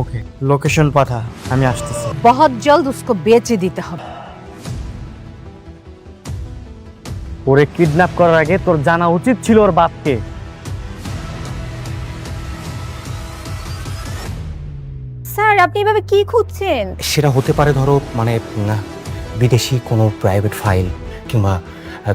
ওকে, location পাঠা, আমি আসতেছি। बहुत जल्द उसको बेच দিতে হবে। ওরে কিডন্যাপ করার আগে তোর জানা উচিত ছিল ওর বাপকে। স্যার আপনি এভাবে কি খুঁজছেন? সেটা হতে পারে ধরো বিদেশি কোনো প্রাইভেট ফাইল কিংবা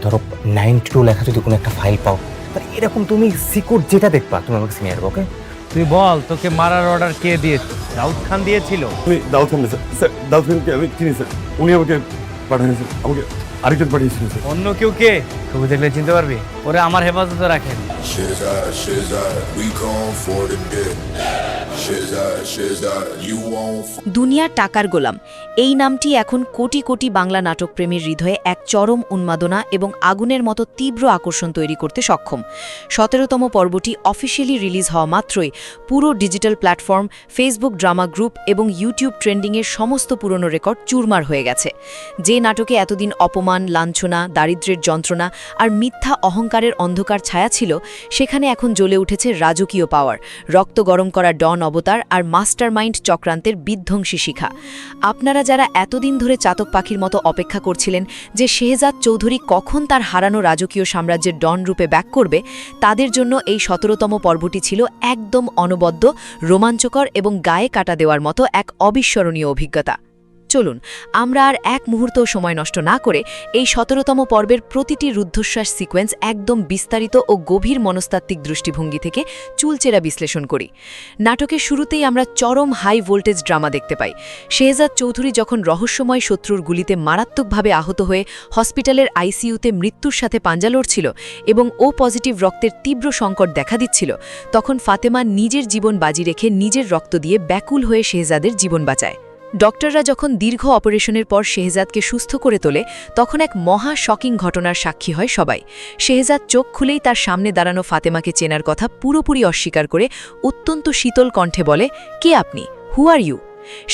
ধরো 92 লেখা যদি কোনো একটা ফাইল পাও, মানে এরকম তুমি সিকিউর যেটা দেখবা তুমি আমাকে সিনিয়র ওকে। তুই বল, তোকে মারার অর্ডার কে দিয়েছে? দাউদ খান দিয়েছিল? আমি দাউদ খান স্যার। স্যার দাউদ খানকে আমি চিনি স্যার, উনি আমাকে পাঠিয়েছেন, আমাকে আরেকজন পাঠিয়েছিলেন স্যার। অন্য কেউ কে? ছবি দেখলে চিনতে পারবি। ওরে আমার হেফাজতে রাখেন। Shizai, we come for the dead. Shizai, you won't. দুনিয়ার টাকার গোলাম এই নামটি এখন কোটি কোটি বাংলা নাটকপ্রেমীর হৃদয়ে এক চরম উন্মাদনা এবং আগুনের মতো তীব্র আকর্ষণ তৈরি করতে সক্ষম। 17তম পর্বটি অফিসিয়ালি রিলিজ হওয়া মাত্রই পুরো digital platform, Facebook drama group এবং ইউটিউব ট্রেন্ডিংয়ের সমস্ত পুরনো রেকর্ড চুরমার হয়ে গেছে। যে নাটকে এতদিন অপমান, লাঞ্ছনা, দারিদ্র্যের যন্ত্রণা আর মিথ্যা অহংকারের অন্ধকার ছায়া ছিল, সেখানে এখন জ্বলে উঠেছে রাজকীয় পাওয়ার, রক্ত গরম করা ডন অবতার আর মাস্টারমাইন্ড চক্রান্তের বিধ্বংসী শিখা। আপনারা যারা এতদিন ধরে চাতক পাখির মতো অপেক্ষা করছিলেন যে শেহজাদ চৌধুরী কখন তার হারানো রাজকীয় সাম্রাজ্যের ডন রূপে ব্যাক করবে, তাদের জন্য এই 17তম পর্বটি ছিল একদম অনবদ্য, রোমাঞ্চকর এবং গায়ে কাটা দেওয়ার মতো এক অবিস্মরণীয় অভিজ্ঞতা। চলুন আমরা আর এক মুহূর্তও সময় নষ্ট না করে এই 17তম পর্বের প্রতিটি রুদ্ধশ্বাস সিকোয়েন্স একদম বিস্তারিত ও গভীর মনস্তাত্ত্বিক দৃষ্টিভঙ্গি থেকে চুলচেরা বিশ্লেষণ করি। নাটকের শুরুতেই আমরা চরম হাই ভোল্টেজ ড্রামা দেখতে পাই। শেহজাদ চৌধুরী যখন রহস্যময় শত্রুর গুলিতে মারাত্মকভাবে আহত হয়ে হসপিটালের আইসিইউতে মৃত্যুর সাথে পাঞ্জা লড়ছিল এবং ও পজিটিভ রক্তের তীব্র সংকট দেখা দিচ্ছিল, তখন ফাতেমা নিজের জীবন বাজি রেখে নিজের রক্ত দিয়ে ব্যাকুল হয়ে শেহজাদের জীবন বাঁচায়। ডক্টররা যখন দীর্ঘ অপারেশনের পর শেহজাদকে সুস্থ করে তোলে, তখন এক মহা শকিং ঘটনার সাক্ষী হয় সবাই। শেহজাদ চোখ খুলেই তার সামনে দাঁড়ানো ফাতেমাকে চেনার কথা পুরোপুরি অস্বীকার করে অত্যন্ত শীতল কণ্ঠে বলে, কে আপনি? হু আর ইউ?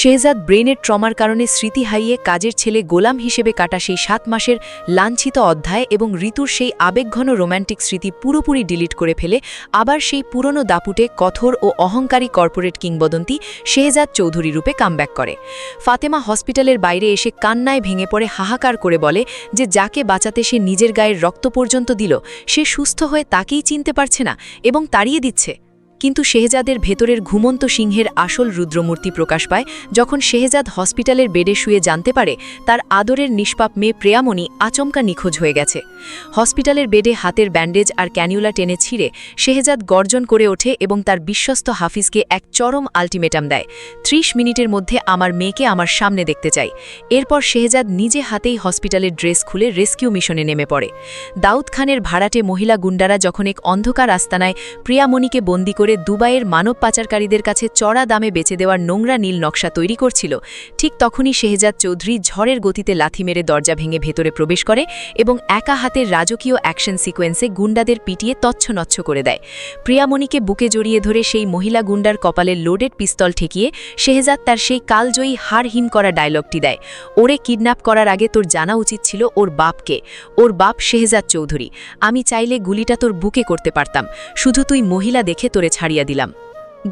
শেহজাদ ব্রেনের ট্রমার কারণে স্মৃতি হারিয়ে কাজের ছেলে গোলাম হিসেবে কাটা সেই 7 মাসের লাঞ্ছিত অধ্যায় এবং ঋতুর সেই আবেগঘন রোম্যান্টিক স্মৃতি পুরোপুরি ডিলিট করে ফেলে আবার সেই পুরনো দাপুটে কঠোর ও অহংকারী কর্পোরেট কিংবদন্তি শেহজাদ চৌধুরী রূপে কামব্যাক করে। ফাতেমা হসপিটালের বাইরে এসে কান্নায় ভেঙে পড়ে হাহাকার করে বলে যে যাকে বাঁচাতে সে নিজের গায়ের রক্ত পর্যন্ত দিল, সে সুস্থ হয়ে তাকেই চিনতে পারছে না এবং তাড়িয়ে দিচ্ছে। কিন্তু শেহজাদের ভেতরের ঘুমন্ত সিংহের আসল রুদ্রমূর্তি প্রকাশ পায় যখন শেহজাদ হসপিটালের বেডে শুয়ে জানতে পারে তার আদরের নিষ্পাপ মেয়ে প্রিয়ামণি আচমকা নিখোঁজ হয়ে গেছে। হসপিটালের বেডে হাতের ব্যান্ডেজ আর ক্যানিউলা টেনে ছিঁড়ে শেহজাদ গর্জন করে ওঠে এবং তার বিশ্বস্ত হাফিজকে এক চরম আলটিমেটাম দেয়, 30 মিনিটের মধ্যে আমার মেয়েকে আমার সামনে দেখতে চাই। এরপর শেহজাদ নিজে হাতেই হসপিটালের ড্রেস খুলে রেস্কিউ মিশনে নেমে পড়ে। দাউদ খানের ভাড়াটে মহিলা গুন্ডারা যখন এক অন্ধকার আস্তানায় প্রিয়ামণিকে বন্দি করে দুবাইয়ের মানব পাচারকারীদের কাছে চড়া দামে বেচে দেওয়ার নোংরা নীল নকশা তৈরি করছিল, ঠিক তখনই শেহজাদ চৌধুরী ঝড়ের গতিতে লাথি মেরে দরজা ভেঙে ভেতরে প্রবেশ করে এবং একা হাতের রাজকীয় অ্যাকশন সিকোয়েন্সে গুন্ডাদের পিটিয়ে তচ্ছনচ্ছ করে দেয়। প্রিয়ামণিকে বুকে জড়িয়ে ধরে সেই মহিলা গুন্ডার কপালে লোডেড পিস্তল ঠেকিয়ে শেহজাদ তার সেই কালজয়ী হাড় হিম করা ডায়লগটি দেয়, ওরে কিডন্যাপ করার আগে তোর জানা উচিত ছিল ওর বাপকে। ওর বাপ শেহজাদ চৌধুরী। আমি চাইলে গুলিটা তোর বুকে করতে পারতাম, শুধু তুই মহিলা দেখে তোরে ছাড়িয়ে দিলাম।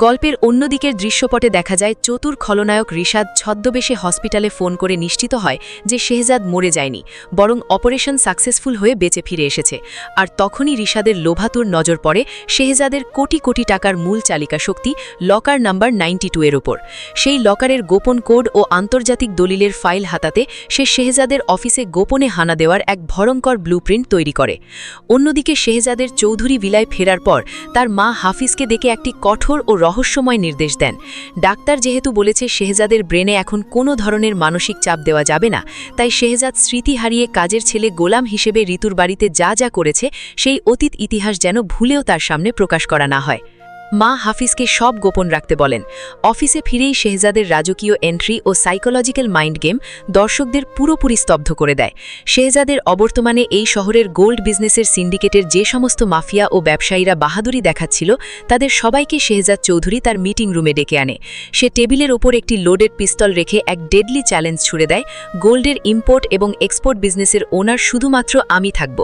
গল্পের অন্যদিকের দৃশ্যপটে দেখা যায় চতুর খলনায়ক রিশাদ ছদ্মবেশে হসপিটালে ফোন করে নিশ্চিত হয় যে শেহজাদ মরে যায়নি, বরং অপারেশন সাকসেসফুল হয়ে বেঁচে ফিরে এসেছে। আর তখনই রিশাদের লোভাতুর নজর পড়ে শেহজাদের কোটি কোটি টাকার মূল চালিকা শক্তি লকার নাম্বার 92 এর ওপর। সেই লকারের গোপন কোড ও আন্তর্জাতিক দলিলের ফাইল হাতাতে সে শেহজাদের অফিসে গোপনে হানা দেওয়ার এক ভয়ঙ্কর ব্লুপ্রিন্ট তৈরি করে। অন্যদিকে শেহজাদের চৌধুরী ভিলায় ফেরার পর তার মা হাফিজকে ডেকে একটি কঠোর ও রহস্যময় নির্দেশ দেন। ডাক্তার যেহেতু বলেছে শেহজাদের ব্রেনে এখন কোনো ধরনের মানসিক চাপ দেওয়া যাবে না, তাই শেহজাদ স্মৃতি হারিয়ে কাজের ছেলে গোলাম হিসেবে ঋতুর বাড়িতে যা যা করেছে সেই অতীত ইতিহাস যেন ভুলেও তার সামনে প্রকাশ করা না হয়। মা হাফিজকে সব গোপন রাখতে বলেন। অফিসে ফিরেই শেহজাদের রাজকীয় এন্ট্রি ও সাইকোলজিক্যাল মাইন্ড গেম দর্শকদের পুরোপুরি স্তব্ধ করে দেয়। শেহজাদের অবর্তমানে এই শহরের গোল্ড বিজনেসের সিন্ডিকেটের যে সমস্ত মাফিয়া ও ব্যবসায়ীরা বাহাদুরি দেখাচ্ছিল, তাদের সবাইকে শেহজাদ চৌধুরী তার মিটিং রুমে ডেকে আনে। সে টেবিলের ওপর একটি লোডেড পিস্তল রেখে এক ডেডলি চ্যালেঞ্জ ছুড়ে দেয়, গোল্ডের ইম্পোর্ট এবং এক্সপোর্ট বিজনেসের ওনার শুধুমাত্র আমি থাকব।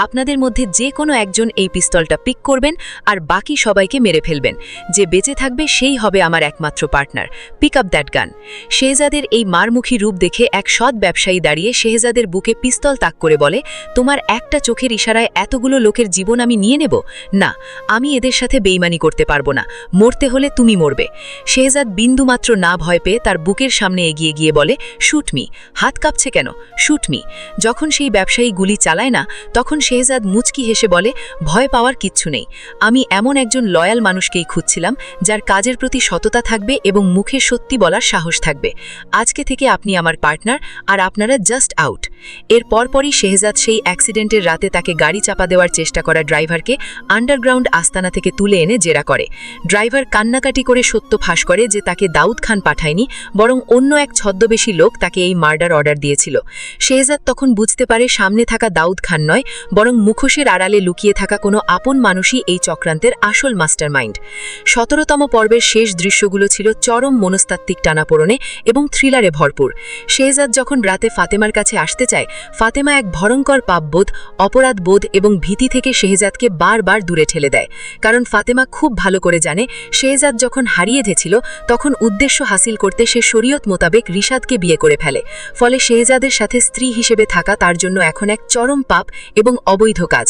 আপনাদের মধ্যে যে কোনো একজন এই পিস্তলটা পিক করবেন আর বাকি সবাইকে মেরে ফেলবেন, যে বেঁচে থাকবে সেই হবে আমার একমাত্র পার্টনার, পিক আপ দ্যাট গান। শেহজাদের এই মারমুখী রূপ দেখে এক সৎ ব্যবসায়ী দাঁড়িয়ে শেহজাদের বুকে পিস্তল তাক করে বলে, তোমার একটা চোখের ইশারায় এতগুলো লোকের জীবন আমি নিয়ে নেব? না, আমি এদের সাথে বেইমানি করতে পারবো না, মরতে হলে তুমি মরবে। শেহজাদ বিন্দুমাত্র না ভয় পেয়ে তার বুকের সামনে এগিয়ে গিয়ে বলে, শুট মি। হাত কাঁপছে কেন? Shoot me. যখন সেই ব্যবসায়ী গুলি চালায় না, তখন শেহজাদ মুচকি হেসে বলে, ভয় পাওয়ার কিচ্ছু নেই, আমি এমন একজন লয়াল মানুষকেই খুঁজছিলাম যার কাজের প্রতি সততা থাকবে এবং মুখে সত্যি বলার সাহস থাকবে। আজকে থেকে আপনি আমার পার্টনার, আর আপনারা জাস্ট আউট। এর পরপরই শেহজাদ সেই অ্যাক্সিডেন্টের রাতে তাকে গাড়ি চাপা দেওয়ার চেষ্টা করা ড্রাইভারকে আন্ডারগ্রাউন্ড আস্তানা থেকে তুলে এনে জেরা করে। ড্রাইভার কান্নাকাটি করে সত্য ফাঁস করে যে তাকে দাউদ খান পাঠায়নি, বরং অন্য এক ছদ্মবেশী লোক তাকে এই মার্ডার অর্ডার দিয়েছিল। শেহজাদ তখন বুঝতে পারে সামনে থাকা দাউদ খান নয়, বরং মুখোশের আড়ালে লুকিয়ে থাকা কোনো আপন মানুষই এই চক্রান্তের আসল মাস্টারমাইন্ড। 17তম পর্বের শেষ দৃশ্যগুলো ছিল চরম মনস্তাত্ত্বিক টানাপোড়েনে এবং থ্রিলারে ভরপুর। শেহজাদ যখন রাতে ফাতেমার কাছে আসতে চায়, ফাতেমা এক ভয়ঙ্কর পাপবোধ, অপরাধবোধ এবং ভীতি থেকে শেহজাদকে বারবার দূরে ঠেলে দেয়। কারণ ফাতেমা খুব ভালো করে জানে শেহজাদ যখন হারিয়ে গেছিল তখন উদ্দেশ্য হাসিল করতে সে শরীয়ত মোতাবেক রিশাদকে বিয়ে করে ফেলে। ফলে শেহজাদের সাথে স্ত্রী হিসেবে থাকা তার জন্য এখন এক চরম পাপ এবং অবৈধ কাজ।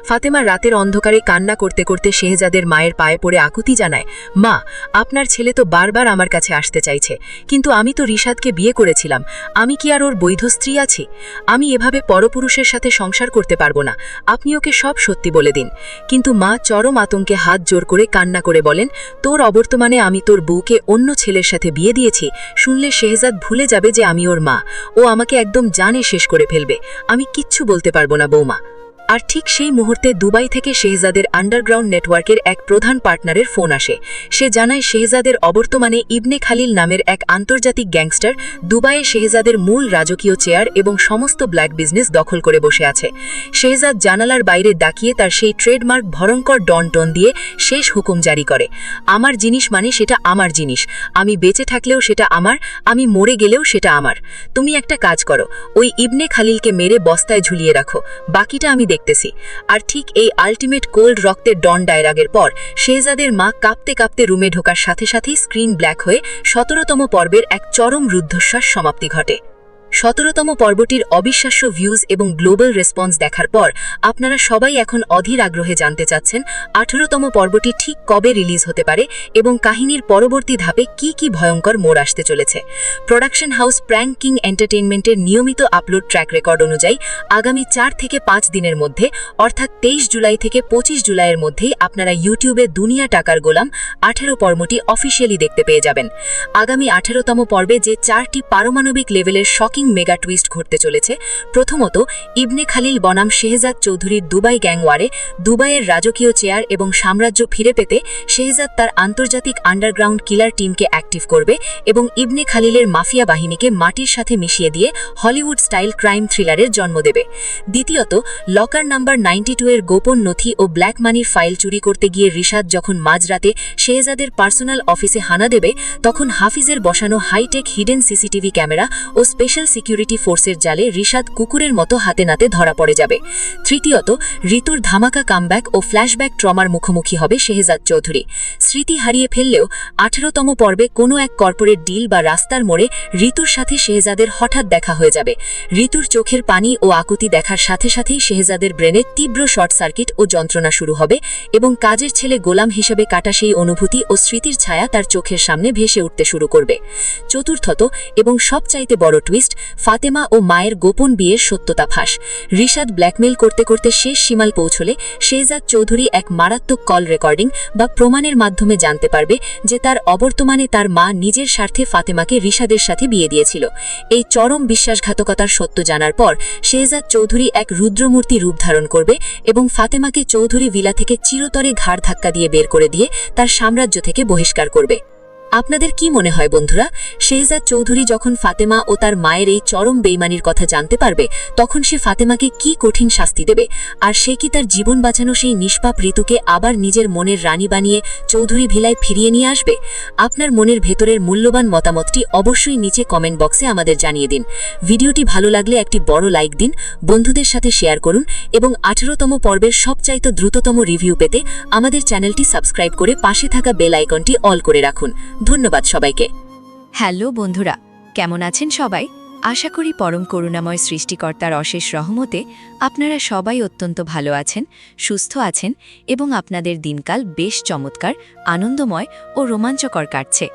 ফাতেমা রাতের অন্ধকারে কান্না করতে করতে শেহজাদের মায়ের পায়ে পড়ে আকুতি জানায়, মা, আপনার ছেলে তো বারবার আমার কাছে আসতে চাইছে, কিন্তু আমি তো রিশাদকে বিয়ে করেছিলাম, আমি কি আর ওর বৈধ স্ত্রী আছি? আমি এভাবে পরপুরুষের সাথে সংসার করতে পারবো না, আপনি ওকে সব সত্যি বলে দিন। কিন্তু মা চরম আতঙ্কে হাত জোর করে কান্না করে বলেন, তোর অবর্তমানে আমি তোর বউকে অন্য ছেলের সাথে বিয়ে দিয়েছি শুনলে শেহজাদ ভুলে যাবে যে আমি ওর মা, ও আমাকে একদম জানে শেষ করে ফেলবে, আমি কিচ্ছু বলতে পারবো না বৌমা। আর ঠিক সেই মুহূর্তে দুবাই থেকে শেহজাদের আন্ডারগ্রাউন্ড নেটওয়ার্কের এক প্রধান পার্টনারের ফোন আসে। সে জানায় শেহজাদের অবর্তমানে ইবনে খালিল নামের এক আন্তর্জাতিক গ্যাংস্টার দুবাইয়ে শেহজাদের মূল রাজকীয় চেয়ার এবং সমস্ত ব্ল্যাক বিজনেস দখল করে বসে আছে। শেহজাদ জানালার বাইরে দাঁড়িয়ে তার সেই ট্রেডমার্ক ভয়ঙ্কর ডন টোন দিয়ে শেষ হুকুম জারি করে, আমার জিনিস মানে সেটা আমার জিনিস, আমি বেঁচে থাকলেও সেটা আমার, আমি মরে গেলেও সেটা আমার। তুমি একটা কাজ করো, ওই ইবনে খালিলকে মেরে বস্তায় ঝুলিয়ে রাখো, বাকিটা আমি দেখতেছি। আর ঠিক এই আলটিমেট কোল্ড রক্তের ডন ডায়লগের পর শেহজাদের মা কাঁপতে কাঁপতে রুমে ঢোকার সাথে সাথেই স্ক্রিন ব্ল্যাক হয়ে 17তম পর্বের এক চরম রুদ্ধশ্বাস সমাপ্তি ঘটে। 17তম পর্বটির অবিশ্বাস্য ভিউজ এবং গ্লোবাল রেসপন্স দেখার পর আপনারা সবাই এখন অধীর আগ্রহে জানতে চাচ্ছেন 18তম পর্বটি ঠিক কবে রিলিজ হতে পারে এবং কাহিনীর পরবর্তী ধাপে কি কি ভয়ঙ্কর মোড় আসতে চলেছে। প্রোডাকশন হাউস প্র্যাঙ্ক কিং এন্টারটেইনমেন্টের নিয়মিত আপলোড ট্র্যাক রেকর্ড অনুযায়ী আগামী 4 থেকে 5 দিনের মধ্যে অর্থাৎ 23 জুলাই থেকে 25 জুলাইয়ের মধ্যেই আপনারা ইউটিউবে দুনিয়া টাকার গোলাম 18 পর্বটি অফিসিয়ালি দেখতে পেয়ে যাবেন। আগামী 18তম পর্বে যে 4টি পারমাণবিক লেভেলের মেগা টুইস্ট ঘটতে চলেছে। প্রথমত, ইবনে খালিল বনাম শেহজাদ চৌধুরীর দুবাই গ্যাংওয়ারে দুবাইয়ের রাজকীয় চেয়ার এবং সাম্রাজ্য ফিরে পেতে শেহজাদ তার আন্তর্জাতিক আন্ডারগ্রাউন্ড কিলার টিমকে অ্যাক্টিভ করবে এবং ইবনে খালিলের মাফিয়া বাহিনীকে মাটির সাথে মিশিয়ে দিয়ে হলিউড স্টাইল ক্রাইম থ্রিলারের জন্ম দেবে। দ্বিতীয়ত, লকার নাম্বার 92 এর গোপন নথি ও ব্ল্যাক মানির ফাইল চুরি করতে গিয়ে রিশাদ যখন মাঝরাতে শেহজাদের পার্সোনাল অফিসে হানা দেবে, তখন হাফিজের বসানো হাইটেক হিডেন সিসিটিভি ক্যামেরা ও স্পেশাল সিকিউরিটি ফোর্সের জালে রিশাদ কুকুরের মতো হাতে নাতে ধরা পড়ে যাবে। তৃতীয়ত, ঋতুর ধামাকা কামব্যাক ও ফ্ল্যাশব্যাক ট্রমার মুখোমুখি হবে শেহজাদ চৌধুরী। স্মৃতি হারিয়ে ফেললেও 18তম পর্বে কোনো এক কর্পোরেট ডিল বা রাস্তার মোড়ে ঋতুর সাথে শেহজাদের হঠাৎ দেখা হয়ে যাবে। ঋতুর চোখের পানি ও আকুতি দেখার সাথে সাথেই শেহজাদের ব্রেনে তীব্র শর্ট সার্কিট ও যন্ত্রণা শুরু হবে এবং কাজের ছেলে গোলাম হিসেবে কাটা সেই অনুভূতি ও স্মৃতির ছায়া তার চোখের সামনে ভেসে উঠতে শুরু করবে। চতুর্থত এবং সবচাইতে বড় টুইস্ট, ফাতেমা ও মায়ের গোপন বিয়ের সত্যতা ফাঁস। রিশাদ ব্ল্যাকমেইল করতে করতে শেষ সীমায় পৌঁছলে শেহজাদ চৌধুরী এক মারাত্মক কল রেকর্ডিং বা প্রমাণের মাধ্যমে জানতে পারবে যে তার অবর্তমানে তার মা নিজের স্বার্থে ফাতেমাকে রিশাদের সাথে বিয়ে দিয়েছিল। এই চরম বিশ্বাসঘাতকতার সত্য জানার পর শেহজাদ চৌধুরী এক রুদ্রমূর্তি রূপ ধারণ করবে এবং ফাতেমাকে চৌধুরী ভিলা থেকে চিরতরে ঘাড় ধাক্কা দিয়ে বের করে দিয়ে তার সাম্রাজ্য থেকে বহিষ্কার করবে। আপনাদের কি মনে হয় বন্ধুরা, শেহজাদ চৌধুরী যখন ফাতেমা ও তার মায়ের এই চরম বেইমানির কথা জানতে পারবে, তখন সে ফাতেমাকে কি কঠিন শাস্তি দেবে? আর সে কি তার জীবন বাঁচানো সেই নিষ্পাপ ঋতুকে আবার নিজের মনের রানী বানিয়ে চৌধুরী ভিলায় ফিরিয়ে নিয়ে আসবে? আপনার মনের ভেতরের মূল্যবান মতামতটি অবশ্যই নিচে কমেন্ট বক্সে আমাদের জানিয়ে দিন। ভিডিওটি ভালো লাগলে একটি বড় লাইক দিন, বন্ধুদের সাথে শেয়ার করুন এবং 18তম পর্বের সবচাইতে দ্রুততম রিভিউ পেতে আমাদের চ্যানেলটি সাবস্ক্রাইব করে পাশে থাকা বেল আইকনটি অল করে রাখুন। ধন্যবাদ সবাইকে। হ্যালো বন্ধুরা, কেমন আছেন সবাই? আশা করি পরম করুণাময় সৃষ্টিকর্তার অশেষ রহমতে আপনারা সবাই অত্যন্ত ভালো আছেন, সুস্থ আছেন এবং আপনাদের দিনকাল বেশ চমৎকার, আনন্দময় ও রোমাঞ্চকর কাটছে।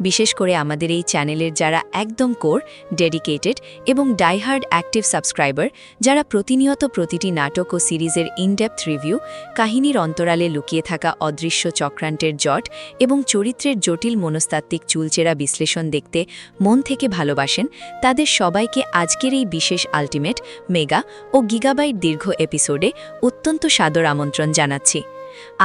বিশেষ করে আমাদের এই চ্যানেলের যারা একদম কোর, ডেডিকেটেড এবং ডাইহার্ড অ্যাক্টিভ সাবস্ক্রাইবার, যারা প্রতিনিয়ত প্রতিটি নাটক ও সিরিজের ইনডেপথ রিভিউ, কাহিনীর অন্তরালে লুকিয়ে থাকা অদৃশ্য চক্রান্তের জট এবং চরিত্রের জটিল মনস্তাত্ত্বিক চুলচেরা বিশ্লেষণ দেখতে মন থেকে ভালোবাসেন, তাদের সবাইকে আজকের এই বিশেষ আল্টিমেট, মেগা ও গিগাবাইট দীর্ঘ এপিসোডে অত্যন্ত সাদর আমন্ত্রণ জানাচ্ছি।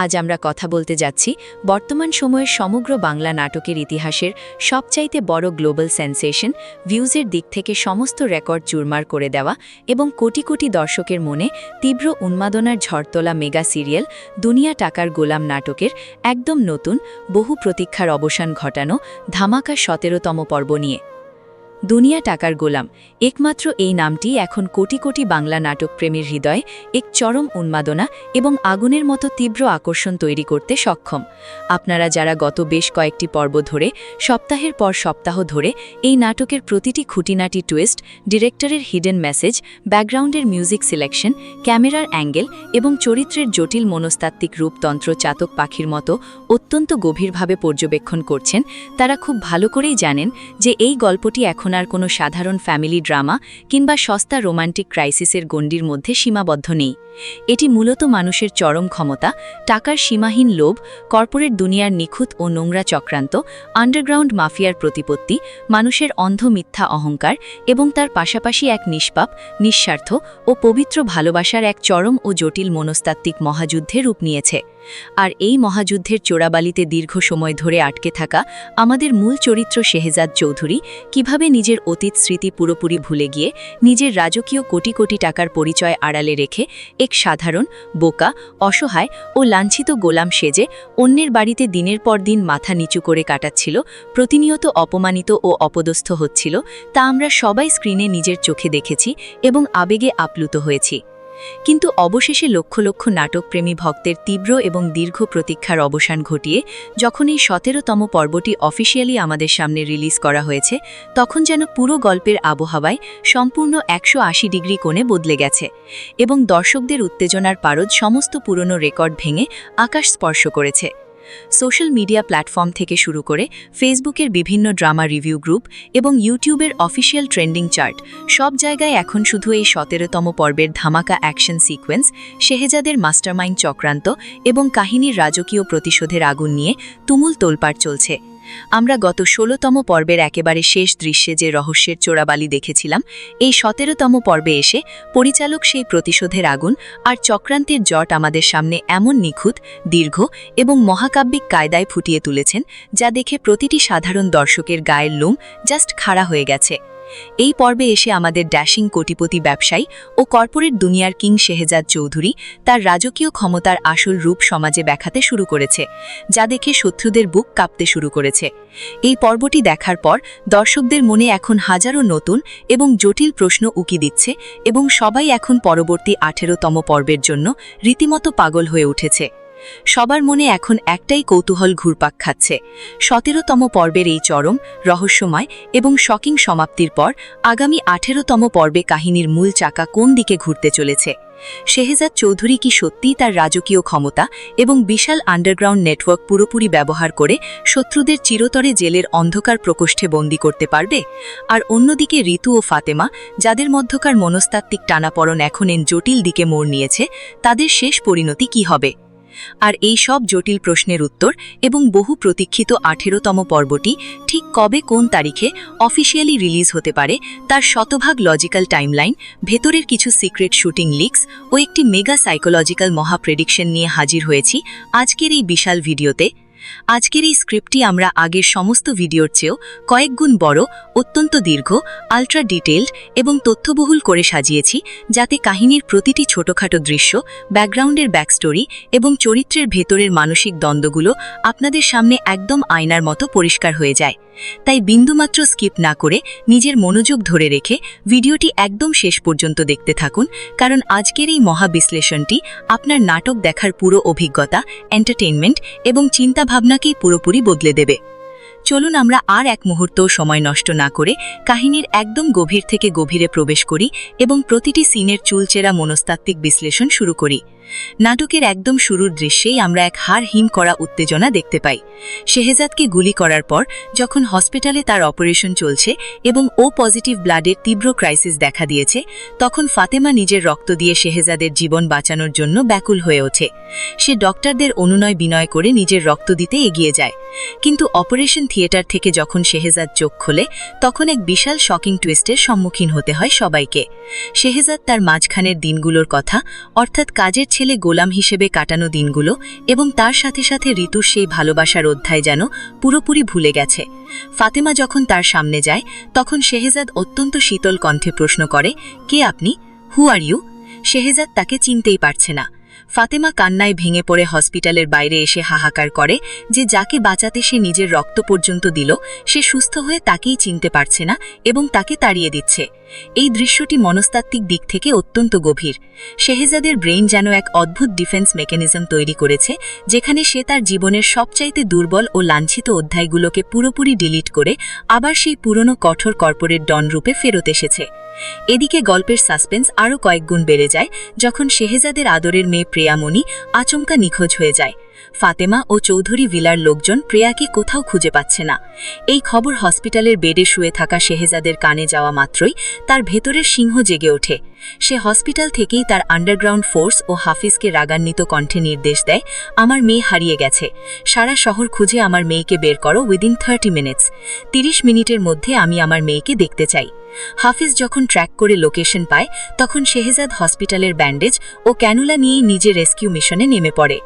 আজ আমরা কথা বলতে যাচ্ছি বর্তমান সময়ের সমগ্র বাংলা নাটকের ইতিহাসের সবচাইতে বড় গ্লোবাল সেন্সেশন, ভিউজের দিক থেকে সমস্ত রেকর্ড চুরমার করে দেওয়া এবং কোটি কোটি দর্শকের মনে তীব্র উন্মাদনার ঝড় তোলা মেগা সিরিয়াল দুনিয়া টাকার গোলাম নাটকের একদম নতুন, বহু প্রতীক্ষার অবসান ঘটানো ধামাকা 17তম পর্ব নিয়ে। দুনিয়া টাকার গোলাম, একমাত্র এই নামটি এখন কোটি কোটি বাংলা নাটক প্রেমীর হৃদয়ে এক চরম উন্মাদনা এবং আগুনের মতো তীব্র আকর্ষণ তৈরি করতে সক্ষম। আপনারা যারা গত বেশ কয়েকটি পর্ব ধরে, সপ্তাহের পর সপ্তাহ ধরে এই নাটকের প্রতিটি খুঁটিনাটি টুইস্ট, ডিরেক্টরের হিডেন মেসেজ, ব্যাকগ্রাউন্ডের মিউজিক সিলেকশন, ক্যামেরার অ্যাঙ্গেল এবং চরিত্রের জটিল মনস্তাত্ত্বিক রূপতন্ত্র চাতক পাখির মতো অত্যন্ত গভীরভাবে পর্যবেক্ষণ করছেন, তারা খুব ভালো করেই জানেন যে এই গল্পটি এখন আর কোনো সাধারণ ফ্যামিলি ড্রামা কিংবা সস্তা রোমান্টিক ক্রাইসিসের গণ্ডির মধ্যে সীমাবদ্ধ নেই। এটি মূলত মানুষের চরম ক্ষমতা, টাকার সীমাহীন লোভ, কর্পোরেট দুনিয়ার নিখুঁত ও নোংরা চক্রান্ত, আন্ডারগ্রাউন্ড মাফিয়ার প্রতিপত্তি, মানুষের অন্ধ মিথ্যা অহংকার এবং তার পাশাপাশি এক নিষ্পাপ, নিঃস্বার্থ ও পবিত্র ভালোবাসার এক চরম ও জটিল মনস্তাত্ত্বিক মহাযুদ্ধে রূপ নিয়েছে। আর এই মহাযুদ্ধের চোরাবালিতে দীর্ঘ সময় ধরে আটকে থাকা আমাদের মূল চরিত্র শেহজাদ চৌধুরী কিভাবে নিজের অতীত স্মৃতি পুরোপুরি ভুলে গিয়ে নিজের রাজকীয় কোটি কোটি টাকার পরিচয় আড়ালে রেখে এক সাধারণ, বোকা, অসহায় ও লাঞ্ছিত গোলাম সেজে অন্যের বাড়িতে দিনের পর দিন মাথা নিচু করে কাটাচ্ছিল, প্রতিনিয়ত অপমানিত ও অপদস্থ হচ্ছিল, তা আমরা সবাই স্ক্রিনে নিজের চোখে দেখেছি এবং আবেগে আপ্লুত হয়েছি। কিন্তু অবশেষে লক্ষ লক্ষ নাটকপ্রেমী ভক্তের তীব্র এবং দীর্ঘ প্রতীক্ষার অবসান ঘটিয়ে যখন এই 17তম পর্বটি অফিসিয়ালি আমাদের সামনে রিলিজ করা হয়েছে, তখন যেন পুরো গল্পের আবহাওয়ায় সম্পূর্ণ 180 ডিগ্রি কোণে বদলে গেছে এবং দর্শকদের উত্তেজনার পারদ সমস্ত পুরনো রেকর্ড ভেঙে আকাশ স্পর্শ করেছে। সোশ্যাল মিডিয়া প্ল্যাটফর্ম থেকে শুরু করে ফেসবুকের বিভিন্ন ড্রামা রিভিউ গ্রুপ এবং ইউটিউবের অফিসিয়াল ট্রেন্ডিং চার্ট, সব জায়গায় এখন শুধু এই 17তম পর্বের ধামাকা অ্যাকশন সিকোয়েন্স, শেহজাদের মাস্টারমাইন্ড চক্রান্ত এবং কাহিনীর রাজকীয় প্রতিশোধের আগুন নিয়ে তুমুল তোলপাড় চলছে। আমরা গত 16তম পর্বের একেবারে শেষ দৃশ্যে যে রহস্যের চোরাবালি দেখেছিলাম, এই 17তম পর্বে এসে পরিচালক সেই প্রতিশোধের আগুন আর চক্রান্তের জট আমাদের সামনে এমন নিখুঁত, দীর্ঘ এবং মহাকাব্যিক কায়দায় ফুটিয়ে তুলেছেন, যা দেখে প্রতিটি সাধারণ দর্শকের গায়ের লোম জাস্ট খাড়া হয়ে গেছে। এই পর্বে এসে আমাদের ড্যাশিং কোটিপতি ব্যবসায়ী ও কর্পোরেট দুনিয়ার কিং শেহজাদ চৌধুরী তার রাজকীয় ক্ষমতার আসল রূপ সমাজে দেখাতে শুরু করেছে, যা দেখে শত্রুদের বুক কাঁপতে শুরু করেছে। এই পর্বটি দেখার পর দর্শকদের মনে এখন হাজারো নতুন এবং জটিল প্রশ্ন উকি দিচ্ছে এবং সবাই এখন পরবর্তী 18তম পর্বের জন্য রীতিমতো পাগল হয়ে উঠেছে। সবার মনে এখন একটাই কৌতূহল ঘুরপাক খাচ্ছে, 17তম পর্বের এই চরম, রহস্যময় এবং শকিং সমাপ্তির পর আগামী 18তম পর্বে কাহিনীর মূল চাকা কোন দিকে ঘুরতে চলেছে। শেহজাদ চৌধুরী কি সত্যিই তার রাজকীয় ক্ষমতা এবং বিশাল আন্ডারগ্রাউন্ড নেটওয়ার্ক পুরোপুরি ব্যবহার করে শত্রুদের চিরতরে জেলের অন্ধকার প্রকোষ্ঠে বন্দী করতে পারবে? আর অন্যদিকে ঋতু ও ফাতেমা, যাদের মধ্যকার মনস্তাত্ত্বিক টানাপড়ন এখন জটিল দিকে মোড় নিয়েছে, তাদের শেষ পরিণতি কি হবে? আর এই সব জটিল প্রশ্নের উত্তর এবং বহু প্রতীক্ষিত 18তম পর্বটি ঠিক কবে, কোন তারিখে অফিসিয়ালি রিলিজ হতে পারে, তার শতভাগ লজিক্যাল টাইমলাইন, ভেতরের কিছু সিক্রেট শুটিং লিক্স ও একটি মেগা সাইকোলজিক্যাল মহা প্রেডিকশন নিয়ে হাজির হয়েছি আজকের এই বিশাল ভিডিওতে। আজকের এই স্ক্রিপ্টটি আমরা আগের সমস্ত ভিডিওর চেয়েও কয়েক গুণ বড়, অত্যন্ত দীর্ঘ, আলট্রা ডিটেইলড এবং তথ্যবহুল করে সাজিয়েছি, যাতে কাহিনীর প্রতিটি ছোটখাটো দৃশ্য, ব্যাকগ্রাউন্ডের ব্যাকস্টোরি এবং চরিত্রের ভেতরের মানসিক দ্বন্দ্বগুলো আপনাদের সামনে একদম আয়নার মতো পরিষ্কার হয়ে যায়। তাই বিন্দুমাত্র স্কিপ না করে নিজের মনোযোগ ধরে রেখে ভিডিওটি একদম শেষ পর্যন্ত দেখতে থাকুন, কারণ আজকের এই মহাবিশ্লেষণটি আপনার নাটক দেখার পুরো অভিজ্ঞতা, এন্টারটেইনমেন্ট এবং চিন্তাভাবনাকেই পুরোপুরি বদলে দেবে। চলুন আমরা আর এক মুহূর্তও সময় নষ্ট না করে কাহিনীর একদম গভীর থেকে গভীরে প্রবেশ করি এবং প্রতিটি সিনের চুলচেরা মনস্তাত্ত্বিক বিশ্লেষণ শুরু করি। নাটকের একদম শুরুর দৃশ্যেই আমরা এক হাড় হিম করা উত্তেজনা দেখতে পাই। শেহজাদকে গুলি করার পর যখন হসপিটালে তার অপারেশন চলছে এবং ও পজিটিভ ব্লাডের তীব্র ক্রাইসিস দেখা দিয়েছে, তখন ফাতেমা নিজের রক্ত দিয়ে শেহজাদের জীবন বাঁচানোর জন্য ব্যাকুল হয়ে ওঠে। সে ডক্টরদের অনুনয় বিনয় করে নিজের রক্ত দিতে এগিয়ে যায়। কিন্তু অপারেশন থিয়েটার থেকে যখন শেহজাদ চোখ খোলে, তখন এক বিশাল শকিং টুইস্টের সম্মুখীন হতে হয় সবাইকে। শেহজাদ তার মাঝখানের দিনগুলোর কথা, অর্থাৎ কাজের ছেলে গোলাম হিসেবে কাটানো দিনগুলো এবং তার সাথে সাথে ঋতুর সেই ভালোবাসার অধ্যায় যেন পুরোপুরি ভুলে গেছে। ফাতেমা যখন তার সামনে যায়, তখন শেহজাদ অত্যন্ত শীতল কণ্ঠে প্রশ্ন করে, কে আপনি? হু আর ইউ? শেহজাদ তাকে চিনতেই পারছে না। ফাতেমা কান্নায় ভেঙে পড়ে হসপিটালের বাইরে এসে হাহাকার করে যে যাকে বাঁচাতে সে নিজের রক্ত পর্যন্ত দিল, সে সুস্থ হয়ে তাকেই চিনতে পারছে না এবং তাকে তাড়িয়ে দিচ্ছে। এই দৃশ্যটি মনস্তাত্ত্বিক দিক থেকে অত্যন্ত গভীর। শেহজাদের ব্রেইন যেন এক অদ্ভুত ডিফেন্স মেকানিজম তৈরি করেছে, যেখানে সে তার জীবনের সবচাইতে দুর্বল ও লাঞ্ছিত অধ্যায়গুলোকে পুরোপুরি ডিলিট করে আবার সেই পুরনো কঠোর কর্পোরেট ডন রূপে ফেরত এসেছে। এদিকে গল্পের সাসপেন্স আরও কয়েক গুণ বেড়ে যায় যখন শেহজাদের আদরের মেয়ে প্রিয়ামণি আচমকা নিখোঁজ হয়ে যায়। ফাতেমা ও চৌধুরী ভিলার লোকজন প্রিয়াকে কোথাও খুঁজে পাচ্ছে না। এই খবর হসপিটালের বেডে শুয়ে থাকা শেহজাদের কানে যাওয়া মাত্রই তার ভেতরের সিংহ জেগে ওঠে। সে হসপিটাল থেকেই তার আন্ডারগ্রাউন্ড ফোর্স ও হাফিজকে রাগান্বিত কণ্ঠে নির্দেশ দেয়, আমার মেয়ে হারিয়ে গেছে, সারা শহর খুঁজে আমার মেয়েকে বের করো উইদিন 30 মিনিটস। 30 মিনিটের মধ্যে আমি আমার মেয়েকে দেখতে চাই। হাফিজ যখন ট্র্যাক করে লোকেশন পায়, তখন শেহজাদ হসপিটালের ব্যান্ডেজ ও ক্যানুলা নিয়েই নিজের রেস্কিউ মিশনে নেমে পড়ে।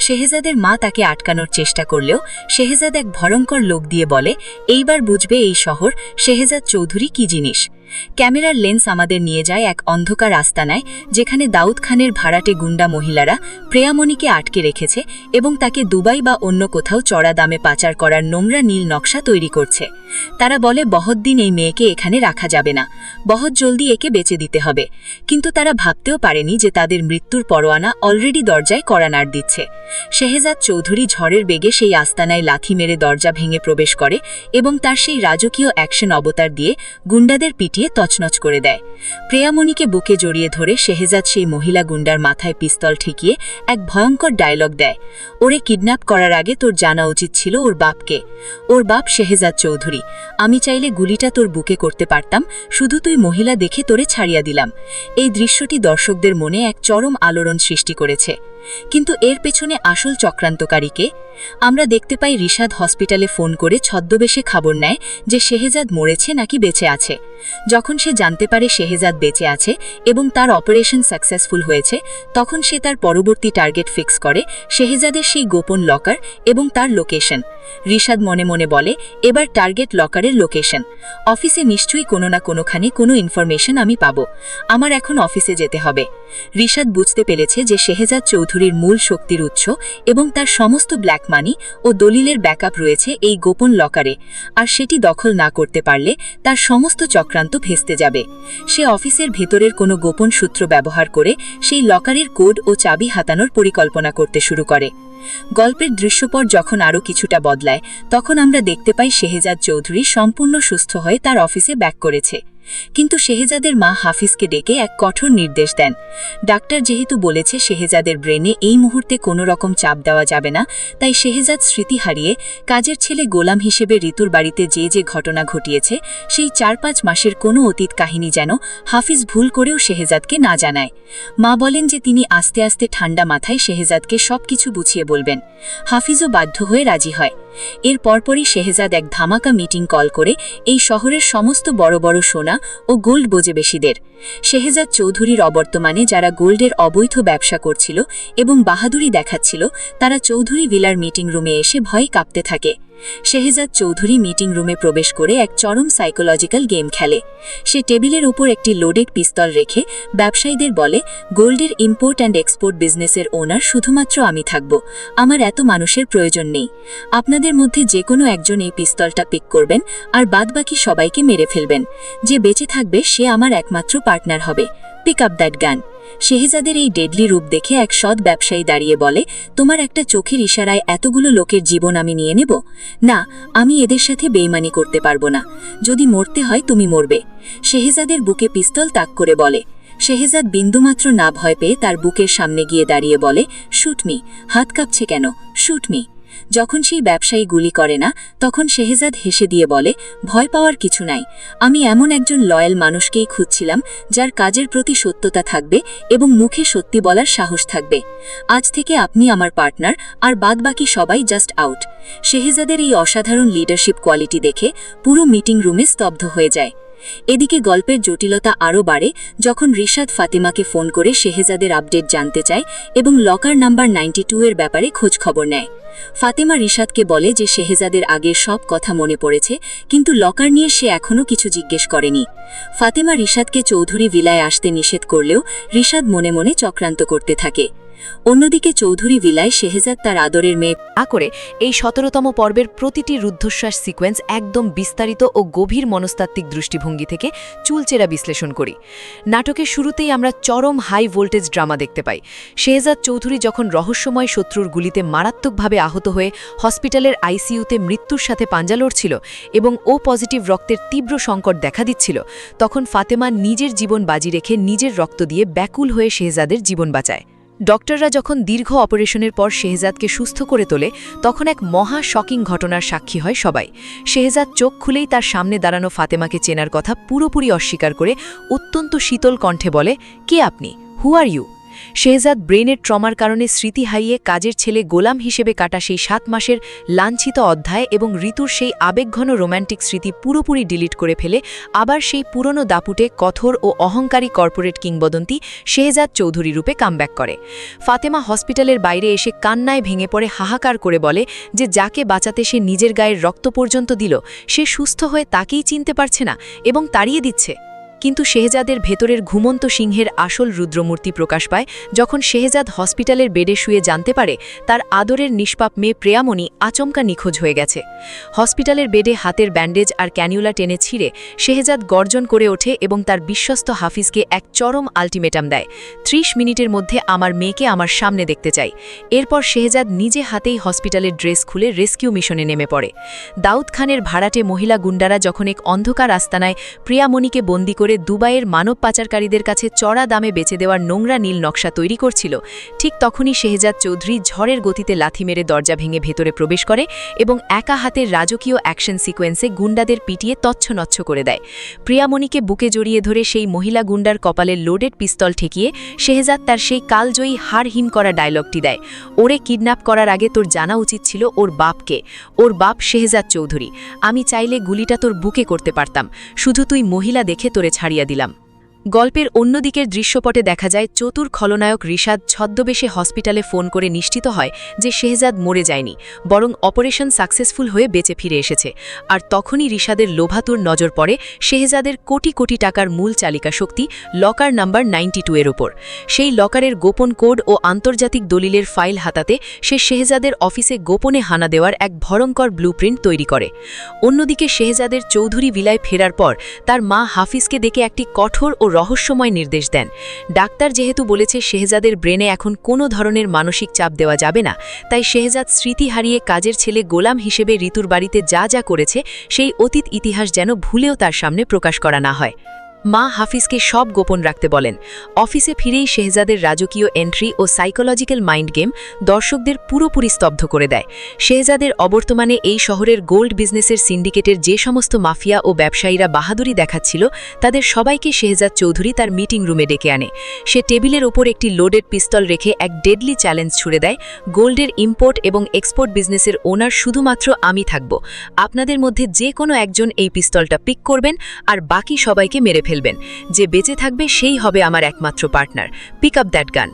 শেহজাদের মা তাকে আটকানোর চেষ্টা করলেও শেহজাদ এক ভয়ঙ্কর লোক দিয়ে বলে, এইবার বুঝবে এই শহর শেহজাদ চৌধুরী কি জিনিস। ক্যামেরার লেন্স আমাদের নিয়ে যায় এক অন্ধকার আস্তানায়, যেখানে দাউদ খানের ভাড়াটে গুন্ডা মহিলারা প্রিয়ামণিকে আটকে রেখেছে এবং তাকে দুবাই বা অন্য কোথাও চড়া দামে পাচার করার নোংরা নীল নকশা তৈরি করছে। তারা বলে বহুত দিন এই মেয়েকে এখানে রাখা যাবে না, বহুত জলদি একে বেঁচে দিতে হবে। কিন্তু তারা ভাবতেও পারেনি যে তাদের মৃত্যুর পরোয়ানা অলরেডি দরজায় কড়া নাড় দিচ্ছে। শেহজাদ চৌধুরী ঝড়ের বেগে সেই আস্তানায় লাথি মেরে দরজা ভেঙে প্রবেশ করে এবং তার সেই রাজকীয় অ্যাকশন অবতার দিয়ে গুন্ডাদের পিটিয়ে তছনছ করে দেয়। প্রিয়ামণিকে বুকে জড়িয়ে ধরে শেহজাদ সেই মহিলা গুন্ডার মাথায় পিস্তল ঠেকিয়ে এক ভয়ঙ্কর ডায়লগ দেয়, ওরে কিডন্যাপ করার আগে তোর জানা উচিত ছিল ওর বাপকে। ওর বাপ শেহজাদ চৌধুরী। আমি চাইলে গুলিটা তোর বুকে করতে পারতাম, শুধু তুই মহিলা দেখে তোরে ছাড়িয়ে দিলাম। এই দৃশ্যটি দর্শকদের মনে এক চরম আলোড়ন সৃষ্টি করেছে। কিন্তু এর পেছনে আসল চক্রান্তকারীকে আমরা দেখতে পাই রিশাদ হসপিটালে ফোন করে ছদ্মবেশে খবর নেয় যে শেহজাদ মরেছে নাকি বেঁচে আছে। যখন সে জানতে পারে শেহজাদ বেঁচে আছে এবং তার অপারেশন সাকসেসফুল হয়েছে, তখন সে তার পরবর্তী টার্গেট ফিক্স করে শেহজাদের সেই গোপন লকার এবং তার লোকেশন। রিশাদ মনে মনে বলে, এবার টার্গেট লকারের লোকেশন। অফিসে নিশ্চয়ই কোনো না কোনোখানে কোনো ইনফরমেশন আমি পাবো। আমার এখন অফিসে যেতে হবে। রিশাদ বুঝতে পেরেছে যে শেহজাদ চৌধুরীর মূল শক্তির উৎস এবং তার সমস্ত ব্ল্যাক মানি ও দলিলের ব্যাকআপ রয়েছে এই গোপন লকারে, আর সেটি দখল না করতে পারলে তার সমস্ত চক্রান্ত ভেস্তে যাবে। সে অফিসের ভেতরের কোনো গোপন সূত্র ব্যবহার করে সেই লকারের কোড ও চাবি হাতানোর পরিকল্পনা করতে শুরু করে। গল্পের দৃশ্যপট যখন আরও কিছুটা বদলায়, তখন আমরা দেখতে পাই শেহজাদ চৌধুরী সম্পূর্ণ সুস্থ হয়ে তার অফিসে ব্যাক করেছে। কিন্তু শেহজাদের মা হাফিজকে ডেকে এক কঠোর নির্দেশ দেন। ডাক্তার যেহেতু বলেছে শেহজাদের ব্রেনে এই মুহূর্তে কোনো রকম চাপ দেওয়া যাবে না, তাই শেহজাদ স্মৃতি হারিয়ে কাজের ছেলে গোলাম হিসেবে ঋতুর বাড়িতে যে যে ঘটনা ঘটিয়েছে সেই 4-5 মাসের কোনো অতীত কাহিনী যেন হাফিজ ভুল করেও শেহজাদকে না জানায়। মা বলেন যে তিনি আস্তে আস্তে ঠান্ডা মাথায় শেহজাদকে সবকিছু বুঝিয়ে বলবেন। হাফিজও বাধ্য হয়ে রাজি হয়। এর পরপরই শেহজাদ এক ধামাকা মিটিং কল করে এই শহরের সমস্ত বড় বড় সোনা ও গোল্ড বোঝেবেশিদের শেহজাদ চৌধুরীর অবর্তমানে যারা গোল্ডের অবৈধ ব্যবসা করছিল এবং বাহাদুরি দেখাচ্ছিল তারা চৌধুরী ভিলার মিটিং রুমে এসে ভয়ে কাঁপতে থাকে। শেহজাদ চৌধুরী মিটিং রুমে প্রবেশ করে এক চরম সাইকোলজিক্যাল গেম খেলে। সে টেবিলের উপর একটি লোডেড পিস্তল রেখে ব্যবসায়ীদের বলে, গোল্ডের ইম্পোর্ট অ্যান্ড এক্সপোর্ট বিজনেসের ওনার শুধুমাত্র আমি থাকব, আমার এত মানুষের প্রয়োজন নেই। আপনাদের মধ্যে যে কোনো একজন এই পিস্তলটা পিক করবেন আর বাদবাকি সবাইকে মেরে ফেলবেন। যে বেঁচে থাকবে সে আমার একমাত্র পার্টনার হবে। পিক আপ দ্যাট গান। শেহজাদের এই ডেডলি রূপ দেখে এক সৎ ব্যবসায়ী দাঁড়িয়ে বলে, তোমার একটা চোখের ইশারায় এতগুলো লোকের জীবন আমি নিয়ে নেব? না, আমি এদের সাথে বেইমানি করতে পারবো না। যদি মরতে হয় তুমি মরবে। শেহজাদের বুকে পিস্তল তাক করে বলে। শেহজাদ বিন্দুমাত্র না ভয় পেয়ে তার বুকের সামনে গিয়ে দাঁড়িয়ে বলে, শুট মি। হাত কাঁপছে কেন? Shoot me. যখন সেই ব্যবসায়ী গুলি করে না তখন শেহজাদ হেসে দিয়ে বলে, ভয় পাওয়ার কিছু নাই। আমি এমন একজন লয়াল মানুষকেই খুঁজছিলাম যার কাজের প্রতি সত্যতা থাকবে এবং মুখে সত্যি বলার সাহস থাকবে। আজ থেকে আপনি আমার পার্টনার আর বাদবাকি সবাই জাস্ট আউট। শেহজাদের এই অসাধারণ লিডারশিপ কোয়ালিটি দেখে পুরো মিটিং রুমে স্তব্ধ হয়ে যায়। এদিকে গল্পের জটিলতা আরও বাড়ে যখন রিশাদ ফাতেমাকে ফোন করে শেহজাদের আপডেট জানতে চায় এবং লকার নাম্বার 92 এর ব্যাপারে খোঁজ খবর নেয়। ফাতেমা রিশাদকে বলে যে শেহজাদের আগের সব কথা মনে পড়েছে, কিন্তু লকার নিয়ে সে এখনও কিছু জিজ্ঞেস করেনি। ফাতেমা রিশাদকে চৌধুরী ভিলায় আসতে নিষেধ করলেও রিশাদ মনে মনে চক্রান্ত করতে থাকে। অন্যদিকে চৌধুরী ভিলায় শেহজাদ তার আদরের মেয়ে করে এই 17তম পর্বের প্রতিটি রুদ্ধশ্বাস সিকোয়েন্স একদম বিস্তারিত ও গভীর মনস্তাত্ত্বিক দৃষ্টিভঙ্গি থেকে চুলচেরা বিশ্লেষণ করি। নাটকের শুরুতেই আমরা চরম হাই ভোল্টেজ ড্রামা দেখতে পাই। শেহজাদ চৌধুরী যখন রহস্যময় শত্রুর গুলিতে মারাত্মকভাবে আহত হয়ে হসপিটালের আইসিইউতে মৃত্যুর সাথে পাঞ্জা লড়ছিল এবং ও পজিটিভ রক্তের তীব্র সংকট দেখা দিচ্ছিল, তখন ফাতেমা নিজের জীবন বাজি রেখে নিজের রক্ত দিয়ে ব্যাকুল হয়ে শেহজাদের জীবন বাঁচায়। ডক্টররা যখন দীর্ঘ অপারেশনের পর শেহজাদকে সুস্থ করে তোলে তখন এক মহা শকিং ঘটনার সাক্ষী হয় সবাই। শেহজাদ চোখ খুলেই তার সামনে দাঁড়ানো ফাতেমাকে চেনার কথা পুরোপুরি অস্বীকার করে অত্যন্ত শীতল কণ্ঠে বলে, কে আপনি? হু আর ইউ? শেহজাদ ব্রেনের ট্রমার কারণে স্মৃতি হারিয়ে কাজের ছেলে গোলাম হিসেবে কাটা সেই 7 মাসের লাঞ্ছিত অধ্যায় এবং ঋতুর সেই আবেগঘন রোম্যান্টিক স্মৃতি পুরোপুরি ডিলিট করে ফেলে আবার সেই পুরনো দাপুটে কঠোর ও অহংকারী কর্পোরেট কিংবদন্তি শেহজাদ চৌধুরী রূপে কামব্যাক করে। ফাতেমা হসপিটালের বাইরে এসে কান্নায় ভেঙে পড়ে হাহাকার করে বলে যে যাকে বাঁচাতে সে নিজের গায়ের রক্ত পর্যন্ত দিল সে সুস্থ হয়ে তাকেই চিনতে পারছে না এবং তাড়িয়ে দিচ্ছে। কিন্তু শেহজাদের ভেতরের ঘুমন্ত সিংহের আসল রুদ্রমূর্তি প্রকাশ পায় যখন শেহজাদ হসপিটালের বেডে শুয়ে জানতে পারে তার আদরের নিষ্পাপ মেয়ে প্রিয়ামণি আচমকা নিখোঁজ হয়ে গেছে। হসপিটালের বেডে হাতের ব্যান্ডেজ আর ক্যানিউলা টেনে ছিঁড়ে শেহজাদ গর্জন করে ওঠে এবং তার বিশ্বস্ত হাফিজকে এক চরম আলটিমেটাম দেয়, 30 মিনিটের মধ্যে আমার মেয়েকে আমার সামনে দেখতে চাই। এরপর শেহজাদ নিজে হাতেই হসপিটালের ড্রেস খুলে রেস্কিউ মিশনে নেমে পড়ে। দাউদ খানের ভাড়াটে মহিলা গুন্ডারা যখন এক অন্ধকার আস্তানায় প্রিয়ামণিকে বন্দি করে দুবাইয়ের মানব পাচারকারীদের কাছে চড়া দামে বেচে দেওয়ার নোংরা নীল নকশা তৈরি করছিল, ঠিক তখনই শেহজাদ চৌধুরী ঝড়ের গতিতে লাথি মেরে দরজা ভেঙে ভেতরে প্রবেশ করে এবং একা হাতের রাজকীয় অ্যাকশন সিকোয়েন্সে গুন্ডাদের পিটিয়ে তচ্ছনচ্ছ করে দেয়। প্রিয়ামণিকে বুকে জড়িয়ে ধরে সেই মহিলা গুন্ডার কপালে লোডেড পিস্তল ঠেকিয়ে শেহজাদ তার সেই কালজয়ী হাড়হীন করা ডায়লগটি দেয়, ওরে কিডন্যাপ করার আগে তোর জানা উচিত ছিল ওর বাপকে। ওর বাপ শেহজাদ চৌধুরী। আমি চাইলে গুলিটা তোর বুকে করতে পারতাম, শুধু তুই মহিলা দেখে তোরে ছাড়িয়ে দিলাম। গল্পের অন্যদিকের দৃশ্যপটে দেখা যায় চতুর খলনায়ক রিশাদ ছদ্মবেশে হসপিটালে ফোন করে নিশ্চিত হয় যে শেহজাদ মরে যায়নি, বরং অপারেশন সাকসেসফুল হয়ে বেঁচে ফিরে এসেছে। আর তখনই রিশাদের লোভাতুর নজর পড়ে শেহজাদের কোটি কোটি টাকার মূল চালিকা শক্তি লকার নাম্বার 92 এর ওপর। সেই লকারের গোপন কোড ও আন্তর্জাতিক দলিলের ফাইল হাতাতে সে শেহজাদের অফিসে গোপনে হানা দেওয়ার এক ভয়ঙ্কর ব্লুপ্রিন্ট তৈরি করে। অন্যদিকে শেহজাদের চৌধুরী ভিলায় ফেরার পর তার মা হাফিজকে ডেকে একটি কঠোর ও রহস্যময় নির্দেশ দেন। ডাক্তার যেহেতু বলেছে শেহজাদের ব্রেনে এখন কোনো ধরনের মানসিক চাপ দেওয়া যাবে না, তাই শেহজাদ স্মৃতি হারিয়ে কাজের ছেলে গোলাম হিসেবে ঋতুর বাড়িতে যা যা করেছে সেই অতীত ইতিহাস যেন ভুলেও তার সামনে প্রকাশ করা না হয়। মা হাফিজকে সব গোপন রাখতে বলেন। অফিসে ফিরেই শেহজাদের রাজকীয় এন্ট্রি ও সাইকোলজিক্যাল মাইন্ড গেম দর্শকদের পুরোপুরি স্তব্ধ করে দেয়। শেহজাদের অবর্তমানে এই শহরের গোল্ড বিজনেসের সিন্ডিকেটের যে সমস্ত মাফিয়া ও ব্যবসায়ীরা বাহাদুরি দেখাচ্ছিল তাদের সবাইকে শেহজাদ চৌধুরী তার মিটিং রুমে ডেকে আনে। সে টেবিলের ওপর একটি লোডেড পিস্তল রেখে এক ডেডলি চ্যালেঞ্জ ছুড়ে দেয়, গোল্ডের ইম্পোর্ট এবং এক্সপোর্ট বিজনেসের ওনার শুধুমাত্র আমি থাকব। আপনাদের মধ্যে যে কোনো একজন এই পিস্তলটা পিক করবেন আর বাকি সবাইকে মেরে ফেলবেন। যে বেঁচে থাকবে সেই হবে আমার একমাত্র পার্টনার। পিক আপ দ্যাট গান।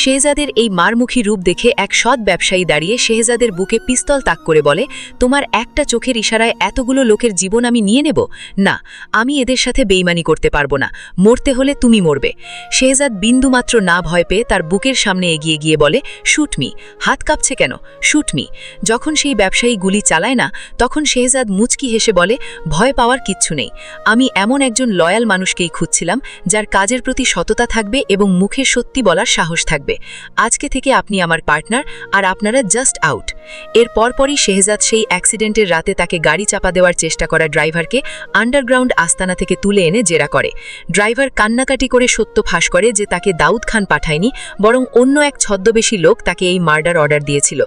শেহজাদের এই মারমুখী রূপ দেখে এক সৎ ব্যবসায়ী দাঁড়িয়ে শেহজাদের বুকে পিস্তল তাক করে বলে, তোমার একটা চোখের ইশারায় এতগুলো লোকের জীবন আমি নিয়ে নেব? না, আমি এদের সাথে বেইমানি করতে পারবো না। মরতে হলে তুমি মরবে। শেহজাদ বিন্দুমাত্র না ভয় পেয়ে তার বুকের সামনে এগিয়ে গিয়ে বলে, শুট মি। হাত কাঁপছে কেন? Shoot me. যখন সেই ব্যবসায়ী গুলি চালায় না তখন শেহজাদ মুচকি হেসে বলে, ভয় পাওয়ার কিচ্ছু নেই। আমি এমন একজন লয়াল মানুষকেই খুঁজছিলাম যার কাজের প্রতি সততা থাকবে এবং মুখে সত্যি বলার সাহস থাকবে। আজকে থেকে আপনি আমার পার্টনার আর আপনারা জাস্ট আউট। এর পরপরই শেহজাদ সেই অ্যাক্সিডেন্টের রাতে তাকে গাড়ি চাপা দেওয়ার চেষ্টা করা ড্রাইভারকে আন্ডারগ্রাউন্ড আস্তানা থেকে তুলে এনে জেরা করে। ড্রাইভার কান্নাকাটি করে সত্য ফাঁস করে যে তাকে দাউদ খান পাঠায়নি, বরং অন্য এক ছদ্মবেশী লোক তাকে এই মার্ডার অর্ডার দিয়েছিল।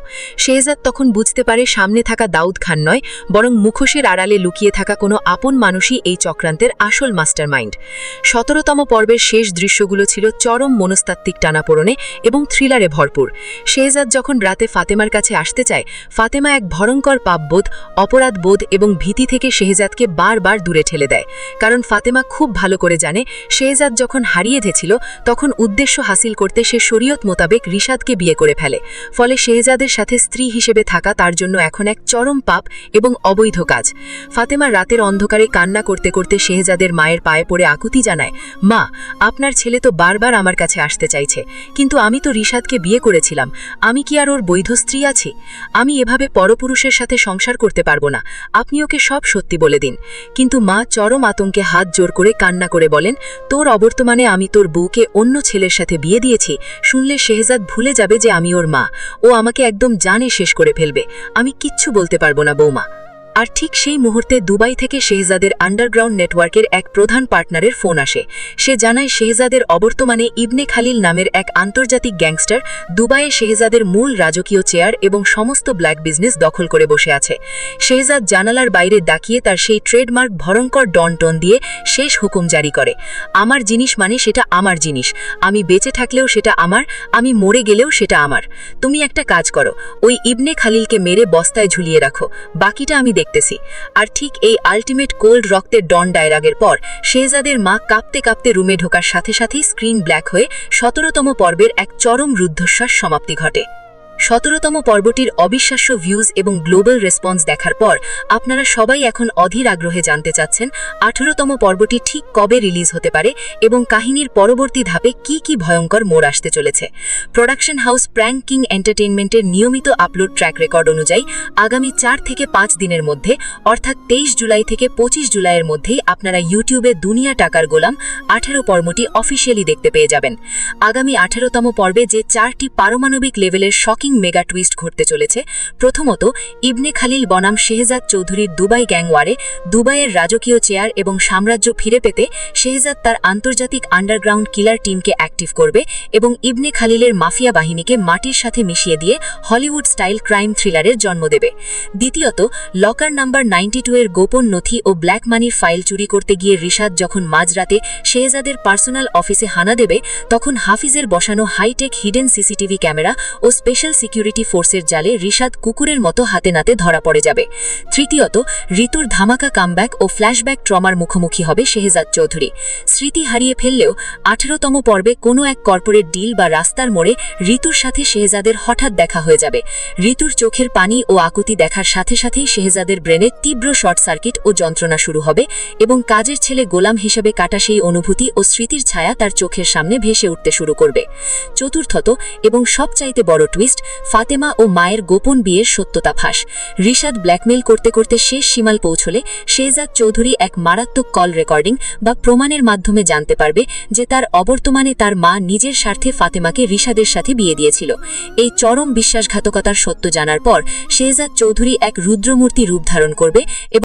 শেহজাদ তখন বুঝতে পারে সামনে থাকা দাউদ খান নয়, বরং মুখোশের আড়ালে লুকিয়ে থাকা কোনো আপন মানুষই এই চক্রান্তের আসল মাস্টারমাইন্ড। 17তম পর্বের শেষ দৃশ্যগুলো ছিল চরম মনস্তাত্ত্বিক টানাপোড়েনে এবং থ্রিলারে ভরপুর। শেহজাদ যখন রাতে ফাতেমার কাছে আসতে চায়, ফাতেমা এক ভয়ঙ্কর পাপবোধ, অপরাধবোধ এবং ভীতি থেকে শেহজাদকে বারবার দূরে ঠেলে দেয়। কারণ ফাতেমা খুব ভালো করে জানে শেহজাদ যখন হারিয়ে গেছিল তখন উদ্দেশ্য হাসিল করতে সে শরীয়ত মোতাবেক রিশাদকে বিয়ে করে ফেলে। ফলে শেহজাদের সাথে স্ত্রী হিসেবে থাকা তার জন্য এখন এক চরম পাপ এবং অবৈধ কাজ। ফাতেমা রাতের অন্ধকারে কান্না করতে করতে শেহজাদের মায়ের পায়ে পড়ে আকুতি জানায়, মা, আপনার ছেলে তো বারবার আমার কাছে আসতে চাইছে, কিন্তু আমি তো রিশাদকে বিয়ে করেছিলাম। আমি কি আর ওর বৈধ স্ত্রী আছি? আমি এভাবে পরপুরুষের সাথে সংসার করতে পারবো না। আপনি ওকে সব সত্যি বলে দিন। কিন্তু মা চরম আতঙ্কে হাত জোর করে কান্না করে বলেন, তোর অবর্তমানে আমি তোর বউকে অন্য ছেলের সাথে বিয়ে দিয়েছি শুনলে শেহজাদ ভুলে যাবে যে আমি ওর মা। ও আমাকে একদম জানে শেষ করে ফেলবে। আমি কিচ্ছু বলতে পারবো না বৌমা। আর ঠিক সেই মুহূর্তে দুবাই থেকে শেহজাদের আন্ডারগ্রাউন্ড নেটওয়ার্কের এক প্রধান পার্টনারের ফোন আসে। সে জানায় শেহজাদের অবর্তমানে ইবনে খালিল নামের এক আন্তর্জাতিক গ্যাংস্টার দুবাইয়ে শেহজাদের মূল রাজকীয় চেয়ার এবং সমস্ত ব্ল্যাক বিজনেস দখল করে বসে আছে। শেহজাদ জানালার বাইরে তাকিয়ে তার সেই ট্রেডমার্ক ভয়ঙ্কর ডন টোন দিয়ে শেষ হুকুম জারি করে, আমার জিনিস মানে সেটা আমার জিনিস। আমি বেঁচে থাকলেও সেটা আমার, আমি মরে গেলেও সেটা আমার। তুমি একটা কাজ করো, ওই ইবনে খালিলকে মেরে বস্তায় ঝুলিয়ে রাখো, বাকিটা আমি দেখতেছি। আর ঠিক এই আলটিমেট কোল্ড রক্তের ডন ডায়লগের পর শেহজাদের মা কাঁপতে কাঁপতে রুমে ঢোকার সাথে সাথেই স্ক্রিন ব্ল্যাক হয়ে 17তম পর্বের এক চরম রুদ্ধশ্বাস সমাপ্তি ঘটে। 17তম পর্বটির অবিশ্বাস্য ভিউজ এবং গ্লোবাল রেসপন্স দেখার পর আপনারা সবাই এখন অধীর আগ্রহে জানতে চাচ্ছেন 18তম পর্বটি ঠিক কবে রিলিজ হতে পারে এবং কাহিনীর পরবর্তী ধাপে কি কি ভয়ঙ্কর মোড় আসতে চলেছে। প্রোডাকশন হাউস প্র্যাঙ্ক কিং এন্টারটেইনমেন্টের নিয়মিত আপলোড ট্র্যাক রেকর্ড অনুযায়ী আগামী 4 থেকে 5 দিনের মধ্যে অর্থাৎ 23 জুলাই থেকে 25 জুলাইয়ের মধ্যেই আপনারা ইউটিউবে দুনিয়া টাকার গোলাম 18 পর্বটি অফিসিয়ালি দেখতে পেয়ে যাবেন। আগামী 18তম পর্বে যে 4টি পারমাণবিক লেভেলের শকিং মেগা টুইস্ট ঘটতে চলেছে। প্রথমত, ইবনে খালিল বনাম শেহজাদ চৌধুরীর দুবাই গ্যাং ওয়ারে দুবাইয়ের রাজকীয় চেয়ার এবং সাম্রাজ্য ফিরে পেতে শেহজাদ তার আন্তর্জাতিক আন্ডারগ্রাউন্ড কিলার টিমকে অ্যাক্টিভ করবে এবং ইবনে খালিলের মাফিয়া বাহিনীকে মাটির সাথে মিশিয়ে দিয়ে হলিউড স্টাইল ক্রাইম থ্রিলারের জন্ম দেবে। দ্বিতীয়ত, লকার নাম্বার 92 এর গোপন নথি ও ব্ল্যাক মানির ফাইল চুরি করতে গিয়ে রিশাদ যখন মাঝরাতে শেহজাদের পার্সোনাল অফিসে হানা দেবে তখন হাফিজের বসানো হাইটেক হিডেন সিসিটিভি ক্যামেরা ও স্পেশাল সিকিউরিটি ফোর্সের জালে রিশাদ কুকুরের মতো হাতে নাতে ধরা পড়ে যাবে। তৃতীয়ত, ঋতুর ধামাকা কামব্যাক ও ফ্ল্যাশব্যাক ট্রমার মুখোমুখি হবে শেহজাদ চৌধুরী। স্মৃতি হারিয়ে ফেললেও 18তম পর্বে কোনো এক কর্পোরেট ডিল বা রাস্তার মোড়ে ঋতুর সাথে শেহজাদের হঠাৎ দেখা হয়ে যাবে। ঋতুর চোখের পানি ও আকুতি দেখার সাথে সাথেই শেহজাদের ব্রেনে তীব্র শর্ট সার্কিট ও যন্ত্রণা শুরু হবে এবং কাজের ছেলে গোলাম হিসেবে কাটা সেই অনুভূতি ও স্মৃতির ছায়া তার চোখের সামনে ভেসে উঠতে শুরু করবে। চতুর্থত এবং সবচাইতে বড় টুইস্ট, ফাতেমা ও মায়ের গোপন বিয়ের সত্যতা ফাঁস। রিশাদ ব্ল্যাকমেইল করতে করতে শেষ সীমায় পৌঁছলে শেহজাদ চৌধুরী এক মারাত্মক কল রেকর্ডিং বা প্রমাণের মাধ্যমে জানতে পারবে যে তার অবর্তমানে তার মা নিজের স্বার্থে ফাতেমাকে রিশাদের সাথে বিয়ে দিয়েছিল। এই চরম বিশ্বাসঘাতকতার সত্য জানার পর শেহজাদ চৌধুরী এক রুদ্রমূর্তি রূপ ধারণ করবে এবং